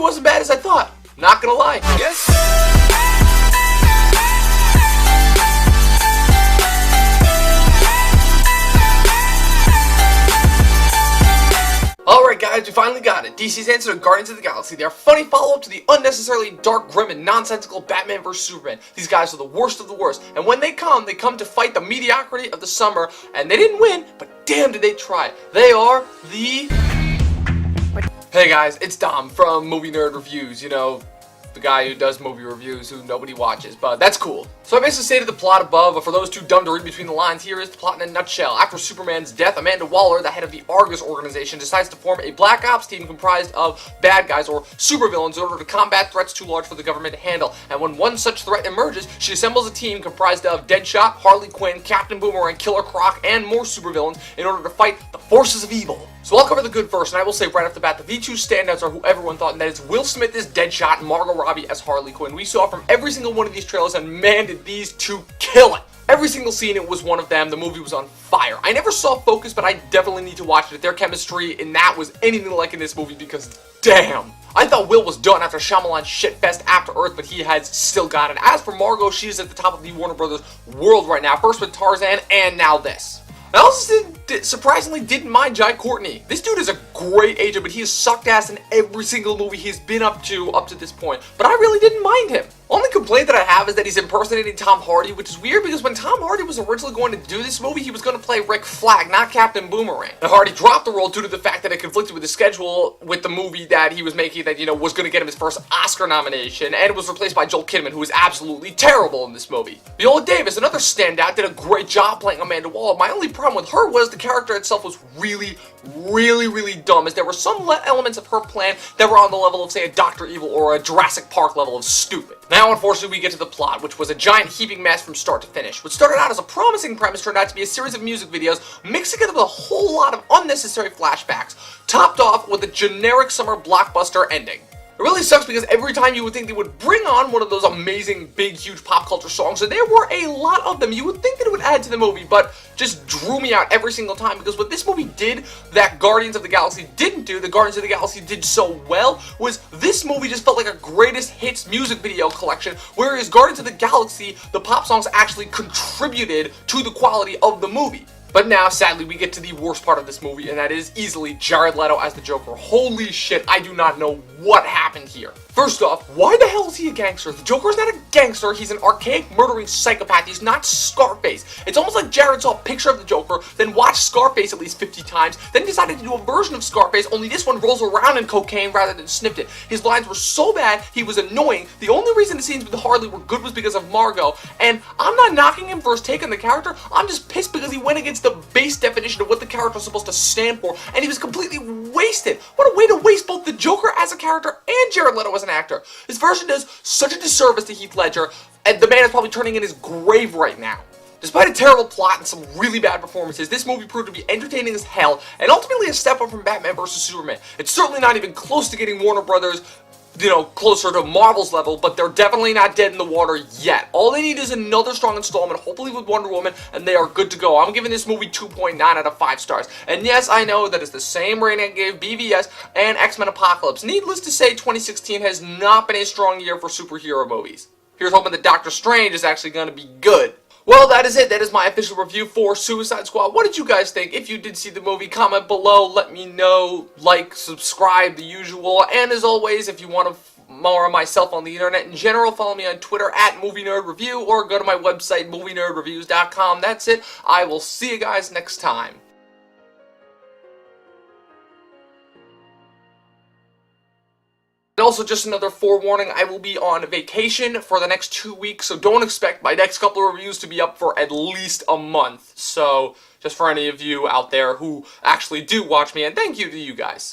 wasn't bad as I thought. Not gonna lie. Yes. Alright guys, we finally got it. DC's answer to Guardians of the Galaxy. They are a funny follow-up to the unnecessarily dark, grim, and nonsensical Batman vs. Superman. These guys are the worst of the worst. And when they come to fight the mediocrity of the summer. And they didn't win, but damn did they try. They are the... Hey guys, it's Dom from Movie Nerd Reviews. You know, the guy who does movie reviews who nobody watches, but that's cool. So I basically stated the plot above, but for those too dumb to read between the lines, here is the plot in a nutshell. After Superman's death, Amanda Waller, the head of the Argus organization, decides to form a Black Ops team comprised of bad guys or supervillains in order to combat threats too large for the government to handle. And when one such threat emerges, she assembles a team comprised of Deadshot, Harley Quinn, Captain Boomerang, Killer Croc, and more supervillains in order to fight the forces of evil. So I'll cover the good first, and I will say right off the bat that the two standouts are who everyone thought, and that is Will Smith as Deadshot and Margot Robbie as Harley Quinn. We saw from every single one of these trailers, and man did these two kill it. Every single scene, it was one of them. The movie was on fire. I never saw Focus, but I definitely need to watch it. Their chemistry in that was anything like in this movie because damn. I thought Will was done after Shyamalan's shitfest After Earth, but he has still got it. As for Margot, she's at the top of the Warner Brothers world right now. First with Tarzan, and now this. I also surprisingly didn't mind Jai Courtney. This dude is a great agent, but he has sucked ass in every single movie he's been up to this point. But I really didn't mind him. Only complaint that I have is that he's impersonating Tom Hardy, which is weird because when Tom Hardy was originally going to do this movie, he was going to play Rick Flag, not Captain Boomerang. And Hardy dropped the role due to the fact that it conflicted with his schedule with the movie that he was making that, you know, was going to get him his first Oscar nomination, and was replaced by Joel Kinnaman, who was absolutely terrible in this movie. Viola Davis, another standout, did a great job playing Amanda Waller. My only problem with her was the character itself was really dumb, as there were some elements of her plan that were on the level of, say, a Dr. Evil or a Jurassic Park level of stupid. Now, unfortunately, we get to the plot, which was a giant heaping mess from start to finish. What started out as a promising premise turned out to be a series of music videos mixed together with a whole lot of unnecessary flashbacks, topped off with a generic summer blockbuster ending. It really sucks because every time you would think they would bring on one of those amazing, big, huge pop culture songs, and there were a lot of them, you would think that it would add to the movie, but just drew me out every single time, because what this movie did that Guardians of the Galaxy didn't do, the Guardians of the Galaxy did so well, was this movie just felt like a greatest hits music video collection, whereas Guardians of the Galaxy, the pop songs actually contributed to the quality of the movie. But now, sadly, we get to the worst part of this movie, and that is easily Jared Leto as the Joker. Holy shit, I do not know what happened here. First off, why the hell is he a gangster? The Joker is not a gangster, he's an archaic murdering psychopath, he's not Scarface. It's almost like Jared saw a picture of the Joker, then watched Scarface at least 50 times, then decided to do a version of Scarface, only this one rolls around in cocaine rather than sniffed it. His lines were so bad, he was annoying. The only reason the scenes with Harley were good was because of Margot, and I'm not knocking him for his take on the character, I'm just pissed because he went against the base definition of what the character was supposed to stand for, and he was completely wasted. What a way to waste both the Joker as a character and Jared Leto as an actor. This version does such a disservice to Heath Ledger, and the man is probably turning in his grave right now. Despite a terrible plot and some really bad performances, this movie proved to be entertaining as hell, and ultimately a step up from Batman vs. Superman. It's certainly not even close to getting Warner Brothers, you know, closer to Marvel's level, but they're definitely not dead in the water yet. All they need is another strong installment, hopefully with Wonder Woman, and they are good to go. I'm giving this movie 2.9 out of 5 stars. And yes, I know that it's the same rating I gave BVS and X-Men Apocalypse. Needless to say, 2016 has not been a strong year for superhero movies. Here's hoping that Doctor Strange is actually going to be good. Well, that is it. That is my official review for Suicide Squad. What did you guys think? If you did see the movie, comment below. Let me know. Like, subscribe, the usual. And as always, if you want to more of myself on the internet in general, follow me on Twitter at Movie Nerd Review, or go to my website, movienerdreviews.com. That's it. I will see you guys next time. And also, just another forewarning, I will be on vacation for the next 2 weeks, so don't expect my next couple of reviews to be up for at least a month. So, just for any of you out there who actually do watch me, and thank you to you guys.